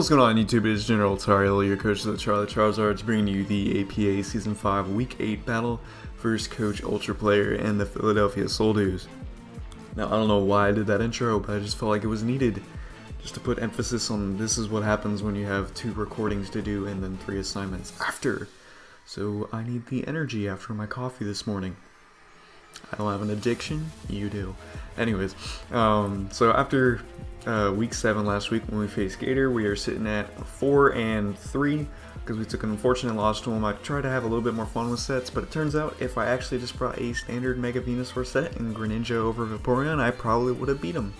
What's going on YouTube? It's GeneralTarheel, your coach of the Charizards, bringing you the APA Season 5 Week 8 battle versus Coach Ultraplayer and the Philadelphia Soldiers. Now, I don't know why I did that intro, but I just felt like it was needed. Just to put emphasis on this is what happens when you have 2 recordings to do and then 3 assignments after. So I need the energy after my coffee this morning. I don't have an addiction, you do. Anyways, so after week 7 last week when we faced Gator, we are sitting at 4-3 because we took an unfortunate loss to him. I tried to have a little bit more fun with sets, but it turns out if I actually just brought a standard Mega Venusaur set and Greninja over Vaporeon, I probably would have beat him.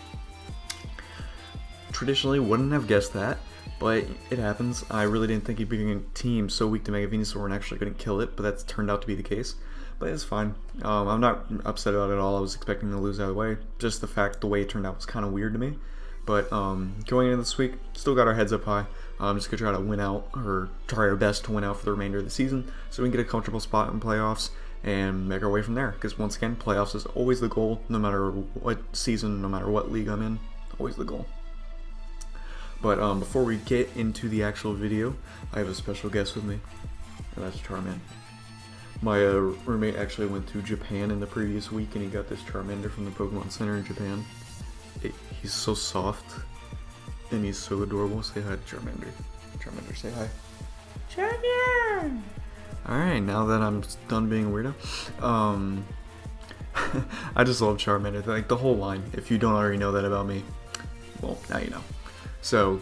Traditionally, wouldn't have guessed that, but it happens. I really didn't think he'd be a team so weak to Mega Venusaur and actually couldn't kill it, but that's turned out to be the case. But it's fine. I'm not upset about it at all. I was expecting to lose either way. Just the way it turned out was kind of weird to me. But going into this week, still got our heads up high. Just gonna try to win out, or try our best to win out for the remainder of the season, so we can get a comfortable spot in playoffs and make our way from there. Because once again, playoffs is always the goal, no matter what season, no matter what league I'm in. Always the goal. But before we get into the actual video, I have a special guest with me, and that's Charmander. My roommate actually went to Japan in the previous week, and he got this Charmander from the Pokemon Center in Japan. He's so soft, and he's so adorable. Say hi to Charmander. Charmander, say hi. Charmander! Alright, now that I'm done being a weirdo, I just love Charmander. Like, the whole line. If you don't already know that about me, well, now you know. So,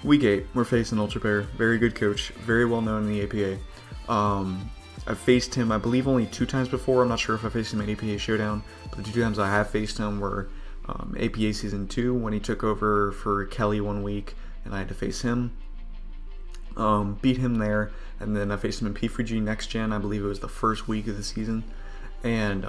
week 8, we're facing Ultrplayer. Very good coach, very well known in the APA. I've faced him, I believe, only 2 times before. I'm not sure if I faced him at APA Showdown, but the 2 times I have faced him were APA Season 2 when he took over for Kelly one week, and I had to face him. Beat him there, and then I faced him in P3G Next Gen. I believe it was the first week of the season. And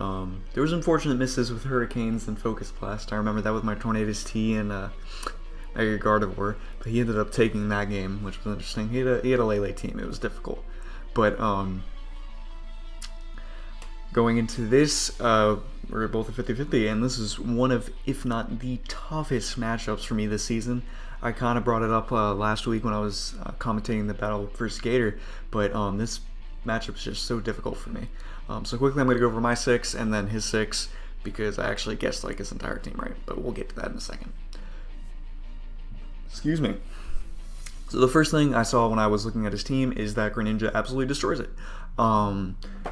there was unfortunate misses with Hurricanes and Focus Blast. I remember that with my Tornadus T and Mega Gardevoir, but he ended up taking that game, which was interesting. He had a Lele team. It was difficult. But going into this, we're both at 50-50, and this is one of, if not the toughest matchups for me this season. I kind of brought it up last week when I was commentating the battle versus Gator, but this matchup is just so difficult for me. So quickly I'm going to go over my 6 and then his 6, because I actually guessed like his entire team right, but we'll get to that in a second. Excuse me. So the first thing I saw when I was looking at his team is that Greninja absolutely destroys it.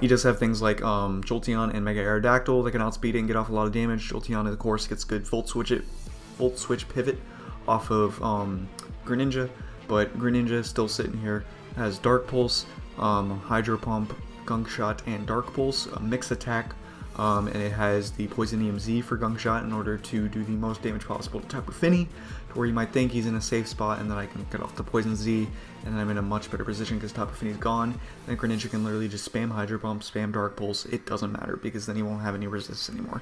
He does have things like Jolteon and Mega Aerodactyl that can outspeed it and get off a lot of damage. Jolteon, of course, gets good Volt Switch pivot off of Greninja, but Greninja is still sitting here. Has Dark Pulse, Hydro Pump, Gunk Shot, and Dark Pulse, a mix attack. And it has the Poison EMZ for Gunk Shot in order to do the most damage possible to Tapu Fini, to where you might think he's in a safe spot, and then I can get off the Poison Z, and then I'm in a much better position because Tapu Fini's gone. Then Greninja can literally just spam Hydro Pump, spam Dark Pulse. It doesn't matter because then he won't have any resist anymore.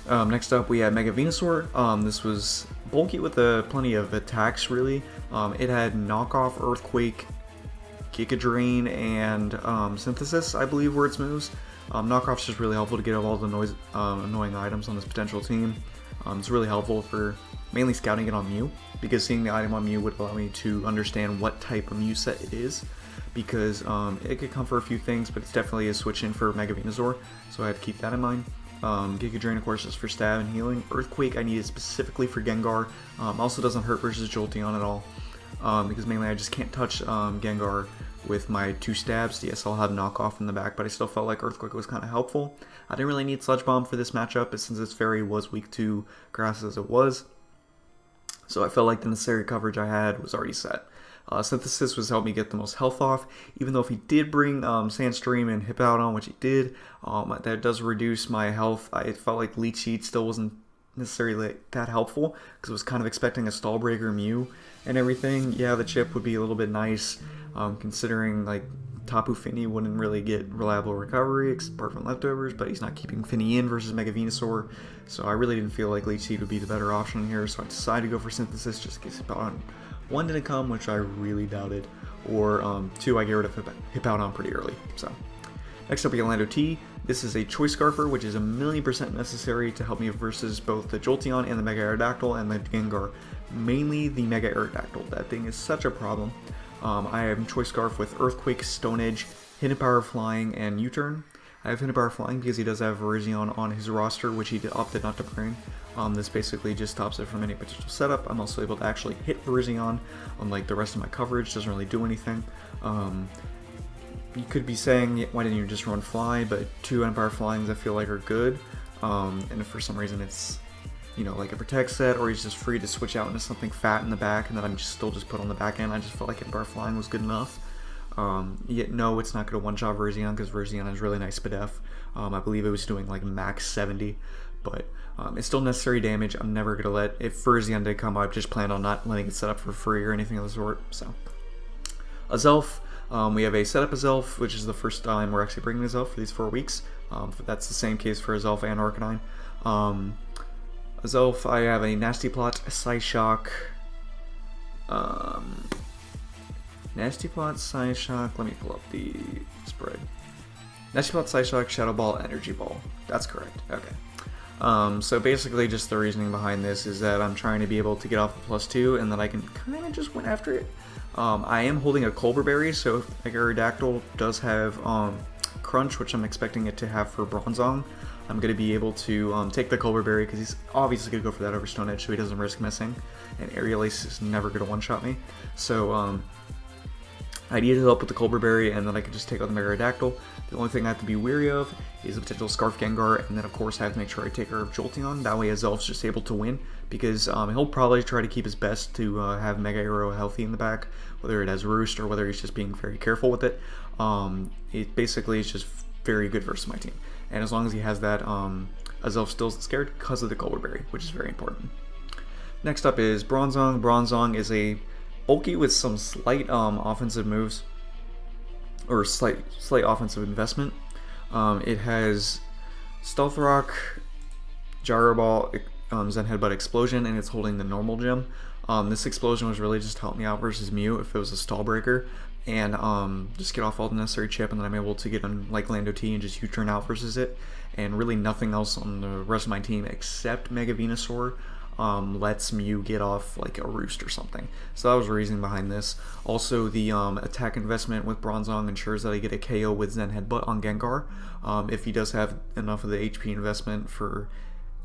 Next up, we have Mega Venusaur. This was bulky with plenty of attacks, really. It had Knockoff, Earthquake, Giga Drain, and Synthesis, I believe, were its moves. Knockoff's just really helpful to get all the annoying items on this potential team. It's really helpful for mainly scouting it on Mew, because seeing the item on Mew would allow me to understand what type of Mew set it is, because it could come for a few things, but it's definitely a switch in for Mega Venusaur, so I had to keep that in mind. Giga Drain, of course, is for stab and healing. Earthquake I needed specifically for Gengar. Also doesn't hurt versus Jolteon at all, because mainly I just can't touch Gengar with my 2 stabs. Yes, I'll have Knockoff in the back, but I still felt like Earthquake was kind of helpful. I didn't really need Sludge Bomb for this matchup, but since its Fairy was weak to Grass as it was, so I felt like the necessary coverage I had was already set. Synthesis was helping me get the most health off, even though if he did bring Sandstream and Hippowdon, which he did, that does reduce my health. I felt like Leech Seed still wasn't necessarily that helpful, because I was kind of expecting a Stall Breaker Mew and everything. Yeah, the chip would be a little bit nice, considering like Tapu Fini wouldn't really get reliable recovery apart from leftovers, but he's not keeping Fini in versus Mega Venusaur, so I really didn't feel like Leech Seed would be the better option here, so I decided to go for Synthesis just in case Hippowdon 1 didn't come, which I really doubted, or 2, I get rid of Hippowdon pretty early. So next up we got Lando T. This is a Choice Scarfer, which is 1,000,000% necessary to help me versus both the Jolteon and the Mega Aerodactyl and the Gengar mainly the Mega Aerodactyl. That thing is such a problem. I have Choice Scarf with Earthquake, Stone Edge, Hidden Power Flying, and U-Turn. I have Hidden Power Flying because he does have Virizion on his roster, which he opted not to bring. This basically just stops it from any potential setup. I'm also able to actually hit Virizion, unlike the rest of my coverage. Doesn't really do anything. You could be saying, why didn't you just run Fly? But 2 Hidden Power Flyings I feel like are good. And if for some reason it's, you know, like a Protect set, or he's just free to switch out into something fat in the back, and then I'm still put on the back end, I just felt like Hidden Power Flying was good enough. Yet no, it's not going to one-shot Virizion, because Virizion has really nice SPDF. I believe it was doing like max 70, but it's still necessary damage. I'm never going to let, if Virizion did come, I just planned on not letting it set up for free or anything of the sort. So, Azelf, we have a setup Azelf, which is the first time we're actually bringing Azelf for these 4 weeks. That's the same case for Azelf and Arcanine. Azelf, I have a Nasty Plot, Psyshock, Nasty Plot, Psyshock, let me pull up the spread. Nasty Plot, Psyshock, Shadow Ball, Energy Ball. That's correct, okay. So basically just the reasoning behind this is that I'm trying to be able to get off the +2 and then I can kind of just went after it. I am holding a Colbur Berry, so if Mega Aerodactyl does have Crunch, which I'm expecting it to have for Bronzong, I'm going to be able to take the Colbur Berry because he's obviously going to go for that over Stone Edge so he doesn't risk missing, and Aerial Ace is never going to one-shot me. So I need help with the Colbur Berry, and then I can just take out the Mega Aerodactyl. The only thing I have to be weary of is a potential Scarf Gengar, and then of course I have to make sure I take care of Jolteon. That way Azelf's just able to win, because he'll probably try to keep his best to have Mega Aero healthy in the back, whether it has Roost or whether he's just being very careful with it. It basically is just very good versus my team. And as long as he has that, Azelf still isn't scared because of the Colbur Berry, which is very important. Next up is Bronzong. Bronzong is a bulky with some slight offensive moves, or slight offensive investment. It has Stealth Rock, Gyro Ball, Zen Headbutt, Explosion, and it's holding the normal gem. This explosion was really just to help me out versus Mew if it was a stall breaker, and just get off all the necessary chip, and then I'm able to get on like Lando T and just U-turn out versus it, and really nothing else on the rest of my team except Mega Venusaur lets Mew get off like a Roost or something. So that was the reason behind this. Also, the attack investment with Bronzong ensures that I get a KO with Zen Headbutt on Gengar, if he does have enough of the HP investment for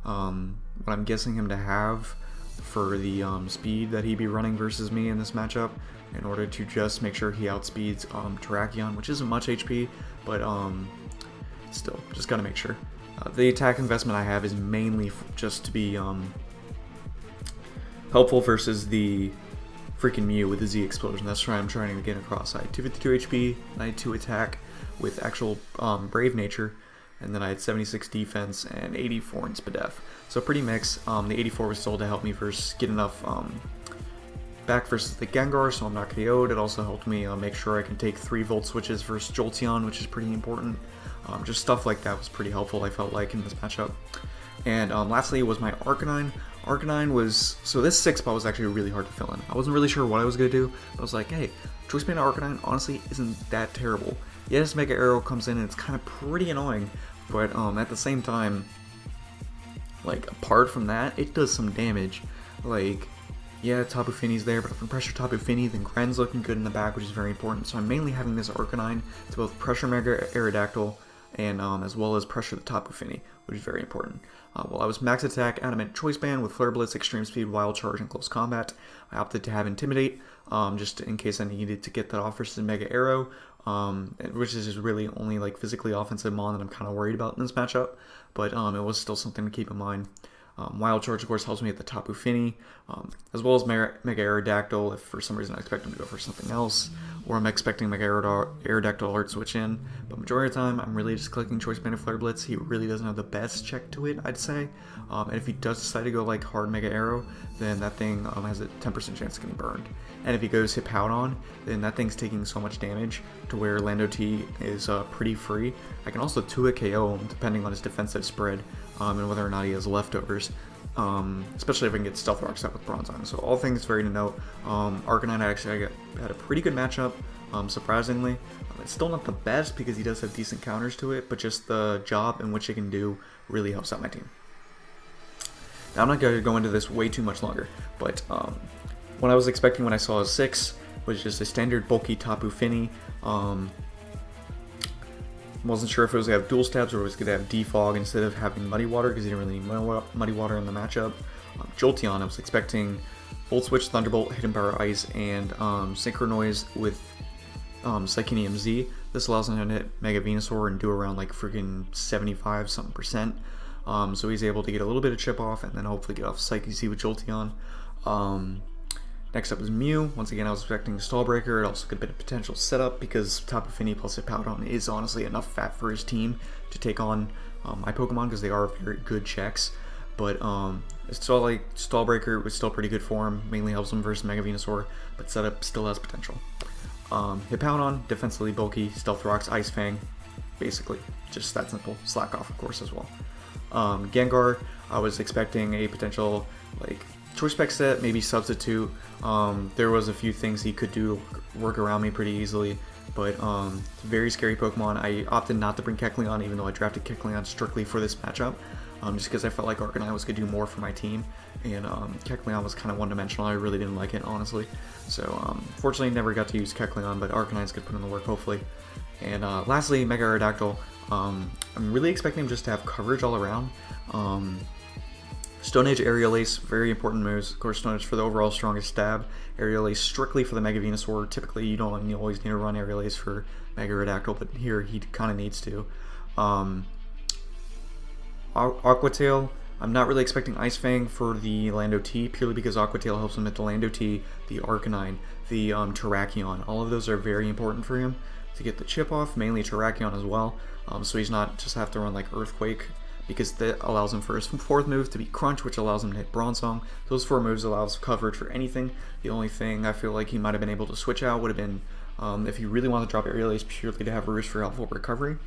what I'm guessing him to have for the speed that he'd be running versus me in this matchup, in order to just make sure he outspeeds Terrakion, which isn't much HP, but still, just gotta make sure. The attack investment I have is mainly just to be helpful versus the freaking Mew with the Z Explosion. That's what I'm trying to get across. I had 252 HP, I had 2 attack with actual Brave Nature, and then I had 76 defense and 84 in SPDF. So pretty mixed. The 84 was still to help me first get enough back versus the Gengar, so I'm not KO'd. It also helped me make sure I can take 3 Volt Switches versus Jolteon, which is pretty important. Just stuff like that was pretty helpful, I felt like, in this matchup. And lastly was my Arcanine. Arcanine was, so this 6 spot was actually really hard to fill in. I wasn't really sure what I was going to do, but I was like, hey, Choice Band Arcanine honestly isn't that terrible. Yes, Mega Aero comes in and it's kind of pretty annoying, but at the same time, like, apart from that, it does some damage. Like, yeah, Tapu Fini's there, but if I pressure Tapu Fini, then Gren's looking good in the back, which is very important. So I'm mainly having this Arcanine to both pressure Mega Aerodactyl and as well as pressure the Tapu Fini, which is very important. While I was max attack, adamant Choice Band with Flare Blitz, Extreme Speed, Wild Charge, and Close Combat. I opted to have Intimidate, just in case I needed to get that off versus Mega Aero, which is just really only like physically offensive mon that I'm kind of worried about in this matchup, but it was still something to keep in mind. Wild Charge, of course, helps me at the Tapu Fini, as well as Mega Aerodactyl if for some reason I expect him to go for something else, or I'm expecting Mega Aerodactyl alert switch in. But majority of the time, I'm really just clicking Choice Band and Flare Blitz. He really doesn't have the best check to it, I'd say. And if he does decide to go like hard Mega Aero, then that thing has a 10% chance of getting burned. And if he goes Hippowdon, then that thing's taking so much damage to where Lando T is pretty free. I can also 2-hit KO him depending on his defensive spread, and whether or not he has leftovers, especially if I can get Stealth Rocks out with Bronzong. So all things very to note. Arcanine actually had a pretty good matchup, surprisingly. It's still not the best because he does have decent counters to it, but just the job in which it can do really helps out my team. Now, I'm not going to go into this way too much longer, but what I was expecting when I saw a 6 was just a standard bulky Tapu Fini. Wasn't sure if it was going to have dual stabs or it was going to have defog instead of having Muddy Water, because he didn't really need Muddy Water in the matchup. Jolteon, I was expecting Volt Switch, Thunderbolt, Hidden Power Ice, and Synchro Noise with Psychinium Z. This allows him to hit Mega Venusaur and do around like freaking 75 something percent. So he's able to get a little bit of chip off and then hopefully get off Psyche Z with Jolteon. Next up is Mew. Once again, I was expecting Stall Breaker. It also could be a potential setup because Tapu Fini plus Hippowdon is honestly enough fat for his team to take on my Pokemon, because they are very good checks. But it's all like Stall Breaker was still pretty good for him. Mainly helps him versus Mega Venusaur, but setup still has potential. Hippowdon, defensively bulky, Stealth Rocks, Ice Fang, basically just that simple. Slack Off, of course, as well. Gengar, I was expecting a potential like Choice Spec set, maybe substitute. There was a few things he could do to work around me pretty easily, but very scary Pokemon. I opted not to bring Kecleon, even though I drafted Kecleon strictly for this matchup, just because I felt like Arcanine was going to do more for my team, and Kecleon was kind of one-dimensional. I really didn't like it, honestly. So fortunately, never got to use Kecleon, but Arcanine's going to put in the work, hopefully. And lastly, Mega Aerodactyl. I'm really expecting him just to have coverage all around. Stone Edge, Aerial Ace, very important moves. Of course, Stone Edge for the overall strongest stab. Aerial Ace strictly for the Mega Venusaur. Typically, you always need to run Aerial Ace for Mega Aerodactyl, but here he kind of needs to. Aqua Tail, I'm not really expecting Ice Fang for the Lando T, purely because Aqua Tail helps him hit the Lando T, the Arcanine, the Terrakion. All of those are very important for him to get the chip off, mainly Terrakion as well, so he's not just have to run like Earthquake, because that allows him for his 4th move to be Crunch, which allows him to hit Bronzong. Those 4 moves allows coverage for anything. The only thing I feel like he might have been able to switch out would have been if he really wanted to drop Aerial Ace purely to have Roost for helpful recovery.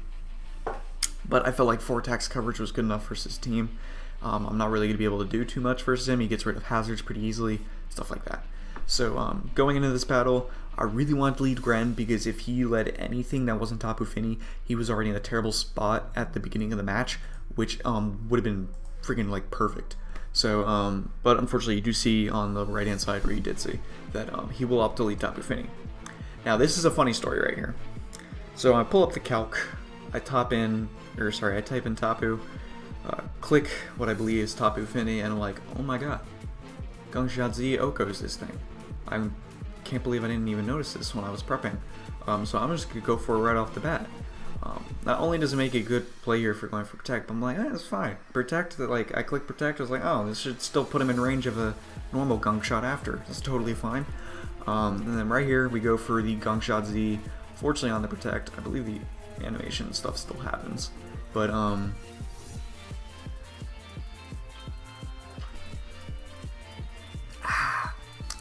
But I felt like 4-tax coverage was good enough for his team. I'm not really going to be able to do too much versus him. He gets rid of hazards pretty easily, stuff like that. So going into this battle, I really wanted to lead Gren, because if he led anything that wasn't Tapu Fini, he was already in a terrible spot at the beginning of the match, which would have been freaking like perfect. So, but unfortunately, you do see on the right hand side where you did see that he will opt to lead Tapu Fini. Now, this is a funny story right here. So I pull up the calc, I type in Tapu, click what I believe is Tapu Fini, and I'm like, oh my god, Gungshot Z Oko's this thing. I can't believe I didn't even notice this when I was prepping. So I'm just gonna go for it right off the bat. Not only does it make a good play here for going for Protect, but I'm like, that's fine. Protect, like, I click Protect, I was like, oh, this should still put him in range of a normal Gunk Shot after. That's totally fine. And then right here, we go for the Gunk Shot Z. Fortunately, on the Protect, I believe the animation stuff still happens. But,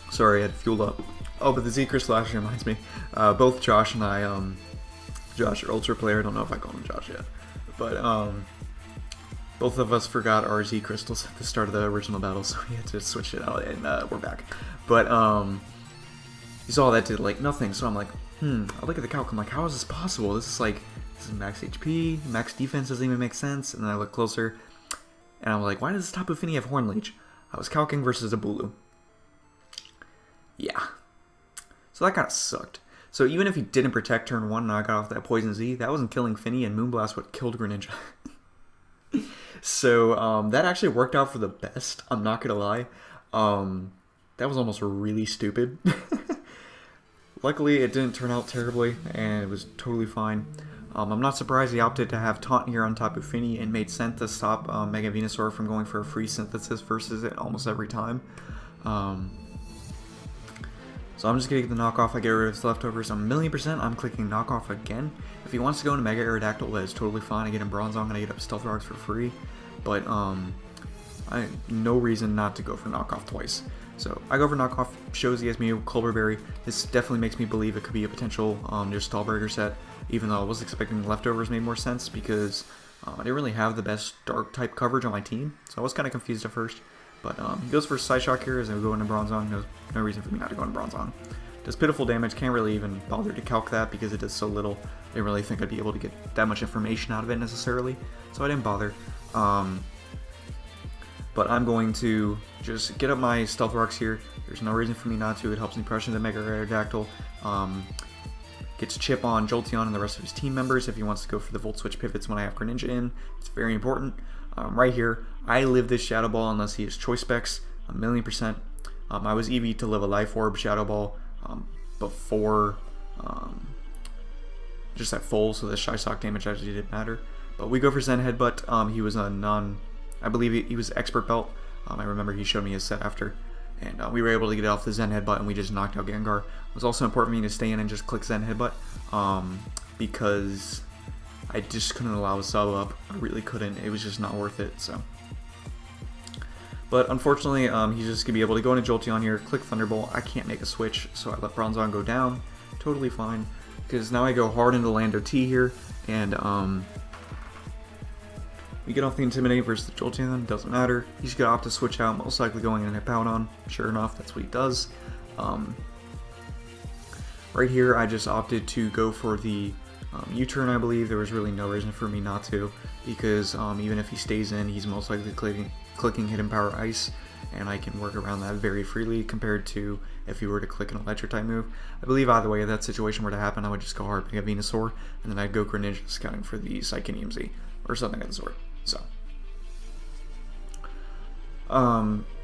sorry, I had fueled up. Oh, but the Z Crystal actually reminds me. Both Josh and I, Josh, or Ultraplayer, I don't know if I call him Josh yet, but both of us forgot our Z crystals at the start of the original battle, so we had to switch it out, and we're back. But you saw that did like nothing, so I'm like, I look at the calc, I'm like, how is this possible? This is max HP, max defense doesn't even make sense. And then I look closer, and I'm like, why does this Tapu Fini have Horn Leech? I was calcing versus a Bulu. Yeah, so that kind of sucked. So even if he didn't protect turn 1 and I got off that Poison Z, that wasn't killing Fini, and Moonblast would killed Greninja. So that actually worked out for the best, I'm not gonna lie. That was almost really stupid. Luckily it didn't turn out terribly, and it was totally fine. I'm not surprised he opted to have Taunt here on Tapu Fini and made sense to stop Mega Venusaur from going for a free Synthesis versus it almost every time. So I'm just going to get the knockoff, I get rid of his leftovers. 1,000,000%, I'm clicking knockoff again. If he wants to go into Mega Aerodactyl, that is totally fine. I get him Bronzong and I get up Stealth Rocks for free. But no reason not to go for knockoff twice. So I go for knockoff, shows he has Mew, Culberberry. This definitely makes me believe it could be a potential just Stallbreaker set, even though I was expecting the leftovers made more sense because I didn't really have the best dark type coverage on my team. So I was kind of confused at first. But he goes for Psyshock here as I go into Bronzong. No reason for me not to go into Bronzong. Does pitiful damage, can't really even bother to calc that because it does so little. I didn't really think I'd be able to get that much information out of it necessarily, so I didn't bother. But but I'm going to just get up my Stealth Rocks here. There's no reason for me not to. It helps me pressure the Mega Aerodactyl. Gets chip on Jolteon and the rest of his team members if he wants to go for the Volt Switch pivots when I have Greninja in. It's very important. Right here, I live this Shadow Ball unless he has Choice Specs, 1,000,000%. I was EV to live a Life Orb Shadow Ball before just at full, so the Shy Sock damage actually didn't matter. But we go for Zen Headbutt. He was a I believe he was Expert Belt. I remember he showed me his set after. And we were able to get off the Zen Headbutt and we just knocked out Gengar. It was also important for me to stay in and just click Zen Headbutt because I just couldn't allow a sub up. I really couldn't. It was just not worth it. So, but unfortunately, he's just going to be able to go into Jolteon here, click Thunderbolt. I can't make a switch, so I let Bronzong go down. Totally fine. Because now I go hard into Lando T here, and we get off the Intimidate versus the Jolteon, doesn't matter. He's going to opt to switch out, most likely going in and Hippowdon. Sure enough, that's what he does. Right here, I just opted to go for the U-turn, I believe. There was really no reason for me not to, because even if he stays in, he's most likely clicking Hidden Power Ice, and I can work around that very freely compared to if he were to click an Electric type move. I believe either way, if that situation were to happen, I would just go hard, pick a Venusaur, and then I'd go Greninja scouting for the Psychic Emvee, or something of the sort. So,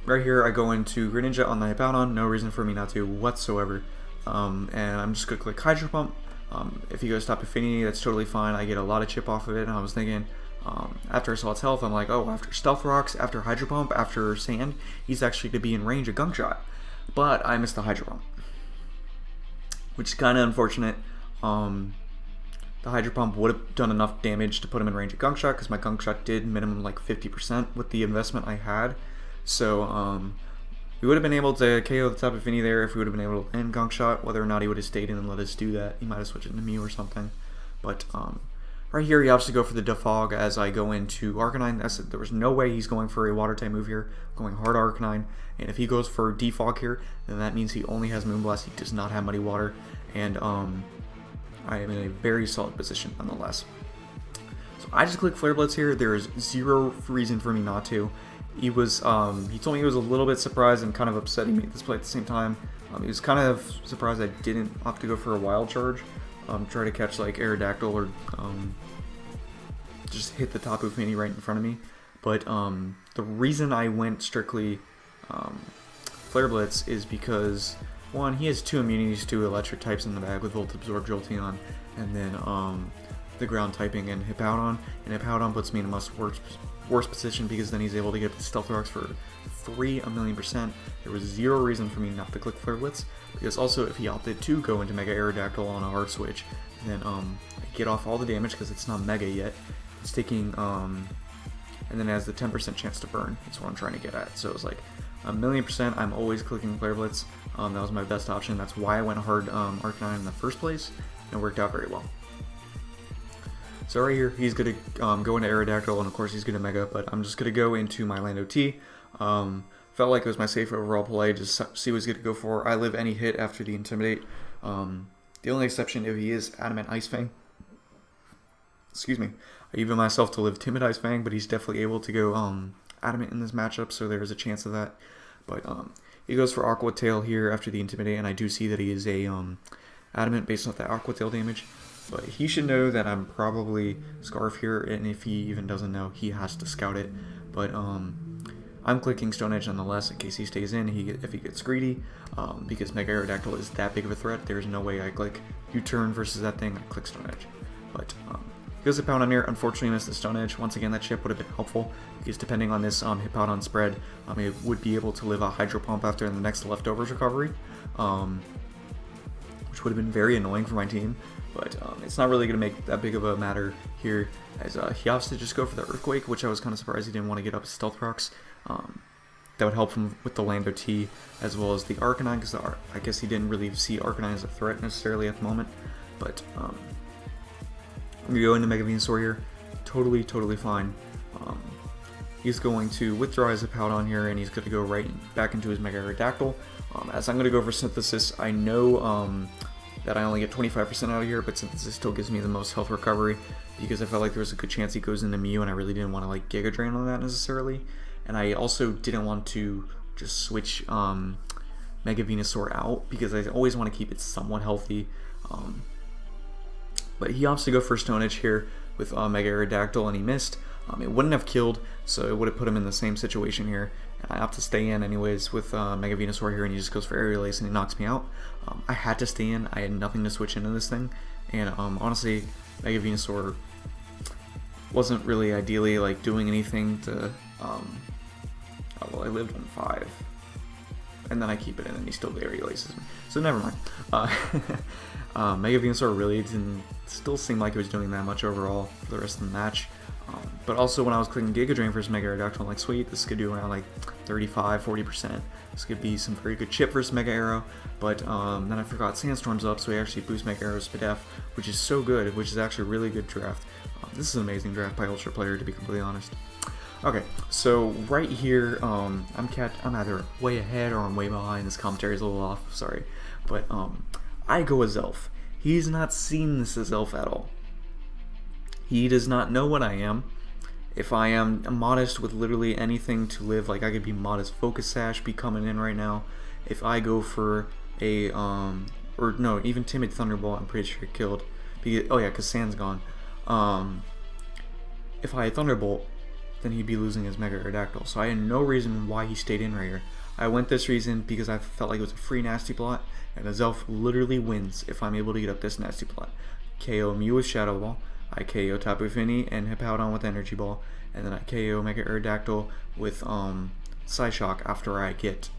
right here I go into Greninja on the Hippowdon, no reason for me not to whatsoever, and I'm just going to click Hydro Pump. If he goes Top Affinity, that's totally fine. I get a lot of chip off of it, and I was thinking, after I saw its health, I'm like, oh, after Stealth Rocks, after Hydro Pump, after Sand, he's actually to be in range of Gunk Shot. But I missed the Hydro Pump, which is kind of unfortunate. The Hydro Pump would have done enough damage to put him in range of Gunk Shot, because my Gunk Shot did minimum like 50% with the investment I had. So we would have been able to KO the Top Affinity there if we would have been able to land Gunk Shot. Whether or not he would have stayed in and let us do that, he might have switched into Mew or something. But right here, he opts to go for the Defog as I go into Arcanine. There was no way he's going for a Water type move here, going hard Arcanine. And if he goes for Defog here, then that means he only has Moonblast. He does not have Muddy Water, and I am in a very solid position nonetheless. So I just click Flare Blitz here. There is zero reason for me not to. He was he told me he was a little bit surprised and kind of upset he made this play at the same time. He was kind of surprised I didn't opt to go for a Wild Charge, try to catch like Aerodactyl or just hit the Tapu Fini right in front of me. But the reason I went strictly Flare Blitz is because, one, he has two immunities to electric types in the bag with Volt Absorb, Jolteon, and then the ground typing and Hippowdon. And Hippowdon puts me in a much worse position because then he's able to get the Stealth Rocks for 3,000,000%. There was zero reason for me not to click Flare Blitz, because also if he opted to go into Mega Aerodactyl on a hard switch, then I get off all the damage because it's not Mega yet. It's taking, and then it has the 10% chance to burn. That's what I'm trying to get at. So it's like 1,000,000%. I'm always clicking Flare Blitz. That was my best option. That's why I went hard Arcanine in the first place, and it worked out very well. So right here, he's going to go into Aerodactyl, and of course he's going to Mega, but I'm just going to go into my Lando T. Felt like it was my safe overall play, just see what he's going to go for. I live any hit after the Intimidate. The only exception if he is Adamant Ice Fang. Excuse me. I even myself to live Timid Ice Fang, but he's definitely able to go Adamant in this matchup, so there's a chance of that. But he goes for Aqua Tail here after the Intimidate, and I do see that he is a Adamant based off that Aqua Tail damage. But he should know that I'm probably Scarf here, and if he even doesn't know, he has to scout it. But I'm clicking Stone Edge nonetheless in case he stays in, if he gets greedy, because Mega Aerodactyl is that big of a threat. There's no way I click U-turn versus that thing. I click Stone Edge. But he goes Hippowdon here. Unfortunately, missed the Stone Edge. Once again, that chip would have been helpful, because depending on this Hippowdon spread, it would be able to live a Hydro Pump after the next Leftovers recovery, which would have been very annoying for my team. But it's not really going to make that big of a matter here, as he opts to just go for the Earthquake, which I was kind of surprised he didn't want to get up his Stealth Rocks. That would help him with the Lando T, as well as the Arcanine, because I guess he didn't really see Arcanine as a threat necessarily at the moment. But we go into Mega Venusaur here, totally fine. He's going to withdraw his Hippowdon here, and he's going to go right back into his Mega Aerodactyl. As I'm going to go for Synthesis, I know that I only get 25% out of here, but Synthesis still gives me the most health recovery, because I felt like there was a good chance he goes into Mew, and I really didn't want to like Giga Drain on that necessarily. and I also didn't want to just switch Mega Venusaur out because I always want to keep it somewhat healthy. But he opts to go for Stone Edge here with Mega Aerodactyl, and he missed. It wouldn't have killed, so it would have put him in the same situation here. And I opt to stay in anyways with Mega Venusaur here, and he just goes for Aerial Ace and he knocks me out. I had to stay in. I had nothing to switch into this thing, and honestly, Mega Venusaur wasn't really ideally like doing anything to. Oh, well, I lived on 5, and then I keep it in, and he still Aerial Aces me. So never mind. Mega Venusaur really didn't still seem like it was doing that much overall for the rest of the match. But also when I was clicking Giga Drain versus Mega Aerodactyl, I'm like, sweet, this could do around like 35–40%. This could be some very good chip versus Mega Aero. But then I forgot Sandstorm's up, so we actually boost Mega Aero's Spadef, which is so good, which is actually a really good draft. This is an amazing draft by Ultraplayer, to be completely honest. Okay, so right here, I'm either way ahead or I'm way behind. This commentary is a little off, sorry. But I go as Elf. He's not seen this as Elf at all. He does not know what I am. If I am modest with literally anything to live, like I could be modest Focus Sash, be coming in right now. If I go for a, or no, even Timid Thunderbolt, I'm pretty sure it killed. Because, oh yeah, because Sand's gone. If I had Thunderbolt, then he'd be losing his Mega Aerodactyl. So I had no reason why he stayed in right here. I went this reason because I felt like it was a free Nasty Plot, and the Elf literally wins if I'm able to get up this Nasty Plot. KO Mew with Shadow Ball, I KO Tapu Fini and Hippowdon with Energy Ball, and then I KO Mega Aerodactyl with Psyshock after I get,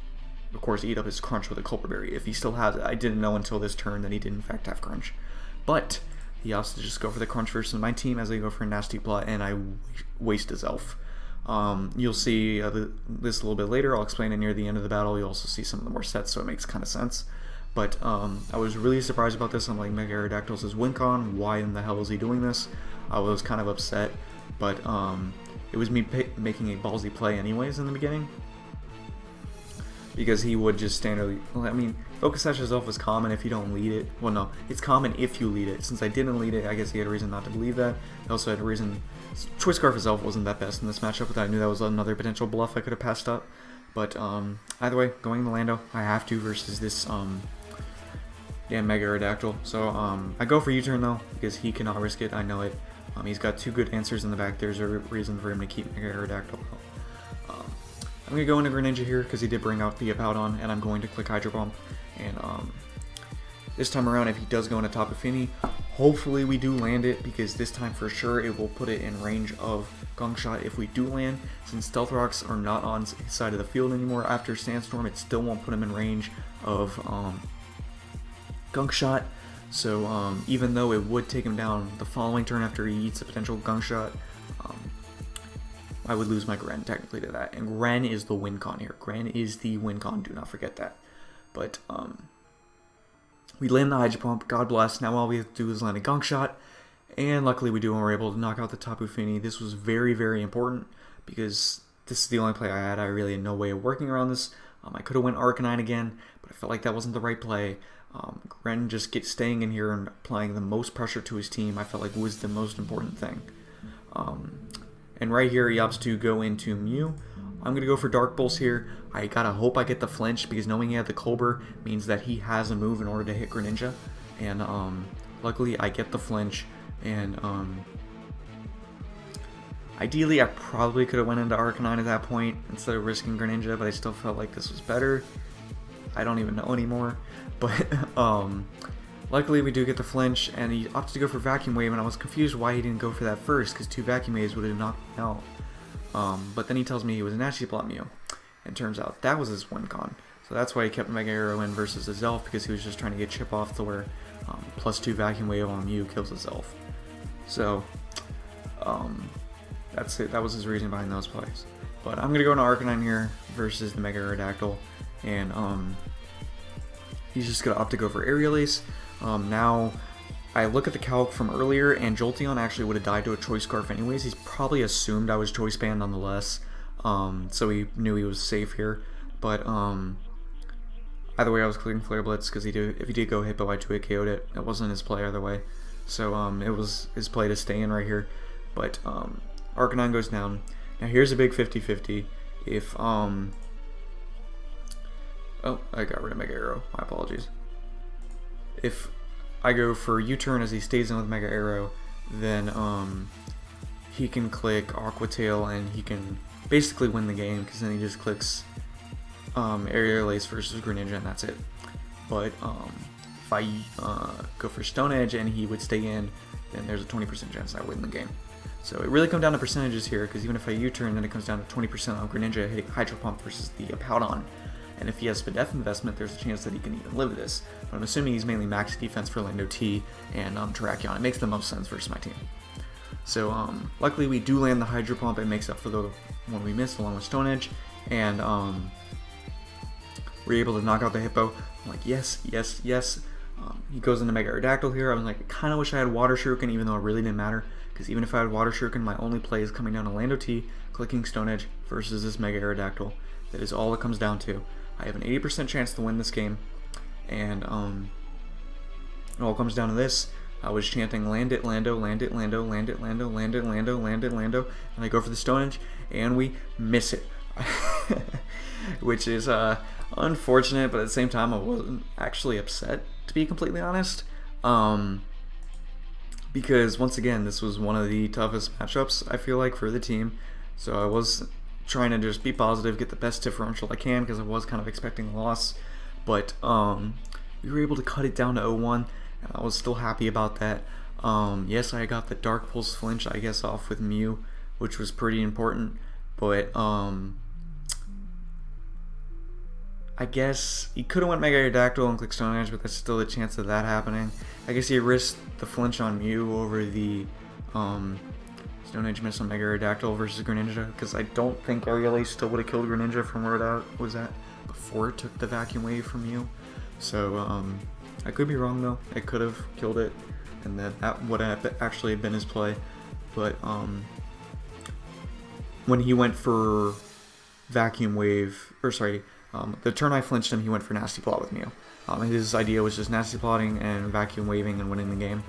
of course, eat up his Crunch with a Culper Berry. If he still has it, I didn't know until this turn that he did in fact have Crunch. But he opts to just go for the Crunch versus my team as I go for a Nasty Plot, and I waste his Elf. You'll see this a little bit later. I'll explain it near the end of the battle. You'll also see some of the more sets, so it makes kind of sense. But I was really surprised about this. I'm like, Mega Aerodactyl's his Wincon. Why in the hell is he doing this? I was kind of upset, but it was me making a ballsy play anyways in the beginning. Because he would just standardly, I mean, Focus Sash's Elf is common if you don't lead it. Well, no, it's common if you lead it. Since I didn't lead it, I guess he had a reason not to believe that. I also had a reason, Choice Scarf's Elf wasn't that best in this matchup, but I knew that was another potential bluff I could have passed up. But either way, going to Lando, I have to versus this damn Mega Aerodactyl. So I go for U-turn though, because he cannot risk it, I know it. He's got 2 good answers in the back. There's a reason for him to keep Mega Aerodactyl. I'm going to go into Greninja here because he did bring out the Hippowdon, and I'm going to click Hydro Pump. And this time around, if he does go into Tapu Fini, hopefully we do land it, because this time for sure it will put it in range of Gunk Shot if we do land. Since Stealth Rocks are not on his side of the field anymore after Sandstorm, it still won't put him in range of Gunk Shot. So even though it would take him down the following turn after he eats a potential Gunk Shot, I would lose my Gren technically to that. And Gren is the win con here. Gren is the win con, do not forget that. But we land the Hydro Pump, God bless. Now all we have to do is land a Gunk Shot. And luckily we do, and we're able to knock out the Tapu Fini. This was very, very important because this is the only play I had. I really had no way of working around this. I could have went Arcanine again, but I felt like that wasn't the right play. Gren just staying in here and applying the most pressure to his team, I felt like was the most important thing. And right here, he opts to go into Mew. I'm going to go for Dark Pulse here. I gotta hope I get the flinch, because knowing he had the Colbur means that he has a move in order to hit Greninja. And luckily, I get the flinch. And ideally, I probably could have went into Arcanine at that point instead of risking Greninja, but I still felt like this was better. I don't even know anymore. But luckily, we do get the flinch, and he opted to go for Vacuum Wave, and I was confused why he didn't go for that first, because 2 Vacuum Waves would have knocked me out. But then he tells me he was an Nasty Plot Mew, and turns out that was his win con. So that's why he kept Mega Aero in versus his Elf, because he was just trying to get chip off to where +2 Vacuum Wave on Mew kills his Elf. So that's it. That was his reason behind those plays. But I'm gonna go into Arcanine here versus the Mega Aerodactyl, and he's just gonna opt to go for Aerial Ace. Now, I look at the calc from earlier, and Jolteon actually would have died to a Choice Scarf anyways. He's probably assumed I was Choice Band nonetheless, so he knew he was safe here. But either way, I was clicking Flare Blitz because if he did go Hippo, I 2-hit KO'd it. It wasn't his play either way, so it was his play to stay in right here. But Arcanine goes down. Now here's a big 50-50. if oh, I got rid of Mega Aero, my apologies. If I go for U-turn as he stays in with Mega Aero, then he can click Aqua Tail and he can basically win the game, because then he just clicks Aerial Ace versus Greninja and that's it. But if I go for Stone Edge and he would stay in, then there's a 20% chance I win the game. So it really comes down to percentages here, because even if I U-turn, then it comes down to 20% on Greninja hitting Hydro Pump versus the Powdon. And if he has Spadef investment, there's a chance that he can even live this. But I'm assuming he's mainly max defense for Lando T and Terrakion. It makes the most sense versus my team. So luckily we do land the Hydro Pump. It makes up for the one we missed along with Stone Edge. And we're able to knock out the Hippo. I'm like, yes, yes, yes. He goes into Mega Aerodactyl here. I was like, I kind of wish I had Water Shuriken, even though it really didn't matter. Because even if I had Water Shuriken, my only play is coming down to Lando T, clicking Stone Edge versus this Mega Aerodactyl. That is all it comes down to. I have an 80% chance to win this game, and it all comes down to this. I was chanting land it, Lando, land it, Lando, land it, Lando, land it, Lando, land it, Lando, and I go for the Stone Edge, and we miss it. Which is unfortunate, but at the same time I wasn't actually upset, to be completely honest. Because once again, this was one of the toughest matchups, I feel like, for the team. So I was trying to just be positive, get the best differential I can, because I was kind of expecting a loss. But we were able to cut it down to 0-1, and I was still happy about that. Yes, I got the Dark Pulse flinch, I guess, off with Mew, which was pretty important. But I guess he could have went Mega Aerodactyl and clicked Stone Edge, but there's still a chance of that happening. I guess he risked the flinch on Mew over the Stone Edge miss on Mega Aerodactyl versus Greninja, because I don't think Aerial Ace still would have killed Greninja from where it was at before it took the Vacuum Wave from Mew. So I could be wrong though. It could have killed it, and that would have actually been his play. But when he went for Vacuum Wave, or sorry, the turn I flinched him, he went for Nasty Plot with Mew. His idea was just Nasty Plotting and Vacuum Waving and winning the game.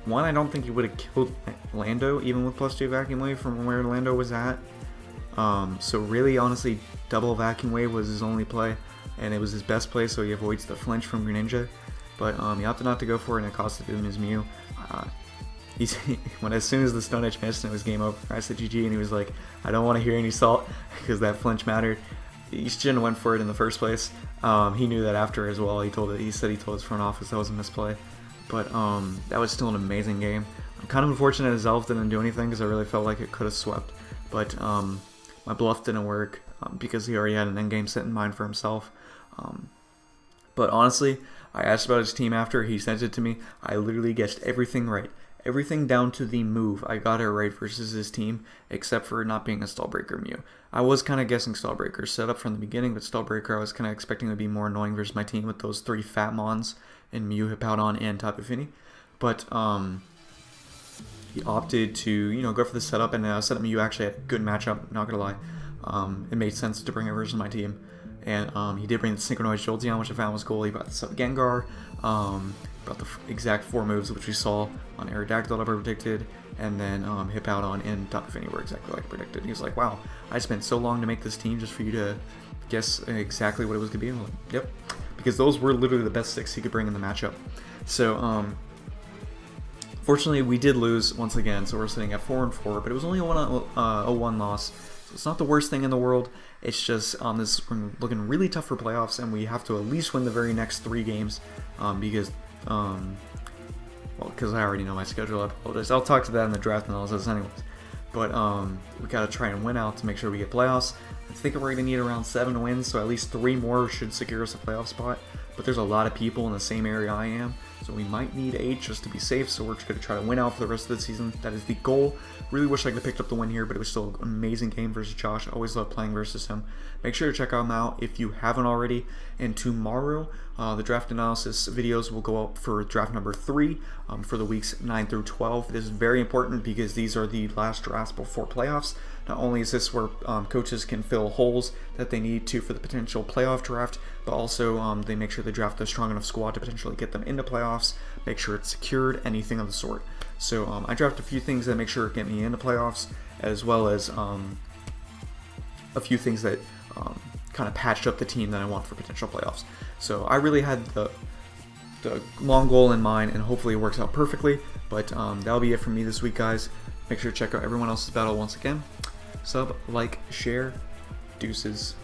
One, I don't think he would have killed Lando, even with +2 Vacuum Wave from where Lando was at. So really, honestly, double Vacuum Wave was his only play, and it was his best play, so he avoids the flinch from Greninja. But he opted not to go for it, and it costed him his Mew. As soon as the Stone Edge missed and it was game over, I said GG, and he was like, I don't want to hear any salt, because that flinch mattered. He shouldn't have went for it in the first place. He knew that after as well. He said he told his front office that was a misplay. But that was still an amazing game. I'm kind of unfortunate that Zelf didn't do anything, because I really felt like it could have swept. But my bluff didn't work because he already had an endgame set in mind for himself. But honestly, I asked about his team after he sent it to me. I literally guessed everything right. Everything down to the move, I got it right versus his team, except for not being a Stallbreaker Mew. I was kind of guessing Stallbreaker set up from the beginning, but Stallbreaker I was kind of expecting to be more annoying versus my team with those 3 fat mons in Mew, Hippowdon, and Tapu Fini. But he opted to, go for the setup, and setup Mew actually had a good matchup, not gonna lie. It made sense to bring it versus my team. And he did bring the Synchronized Jolteon, which I found was cool. He brought the Sub Gengar, brought the exact 4 moves which we saw on Aerodactyl that I predicted, and then Hippowdon and Tapu Fini were exactly like I predicted. He was like, wow, I spent so long to make this team just for you to guess exactly what it was going to be. I'm like, yep, because those were literally the best 6 he could bring in the matchup. So, fortunately, we did lose once again, so we're sitting at 4-4, but it was only a 1 loss. So it's not the worst thing in the world. It's just we're looking really tough for playoffs, and we have to at least win the very next 3 games because I already know my schedule. I apologize. I'll talk to that in the draft analysis anyways. But we got to try and win out to make sure we get playoffs. I think we're going to need around 7 wins, so at least 3 more should secure us a playoff spot. But there's a lot of people in the same area I am, so we might need 8 just to be safe, so we're just going to try to win out for the rest of the season. That is the goal. Really wish I could have picked up the win here, but it was still an amazing game versus Josh. I always love playing versus him. Make sure to check him out if you haven't already. And tomorrow, the draft analysis videos will go up for draft number 3 for the weeks 9 through 12. This is very important because these are the last drafts before playoffs. Not only is this where coaches can fill holes that they need to for the potential playoff draft, but also they make sure they draft a strong enough squad to potentially get them into playoffs, make sure it's secured, anything of the sort. So I draft a few things that make sure it get me into playoffs, as well as a few things that kind of patched up the team that I want for potential playoffs. So I really had the long goal in mind, and hopefully it works out perfectly. But that'll be it from me this week, guys. Make sure to check out everyone else's battle once again. Sub, like, share, deuces.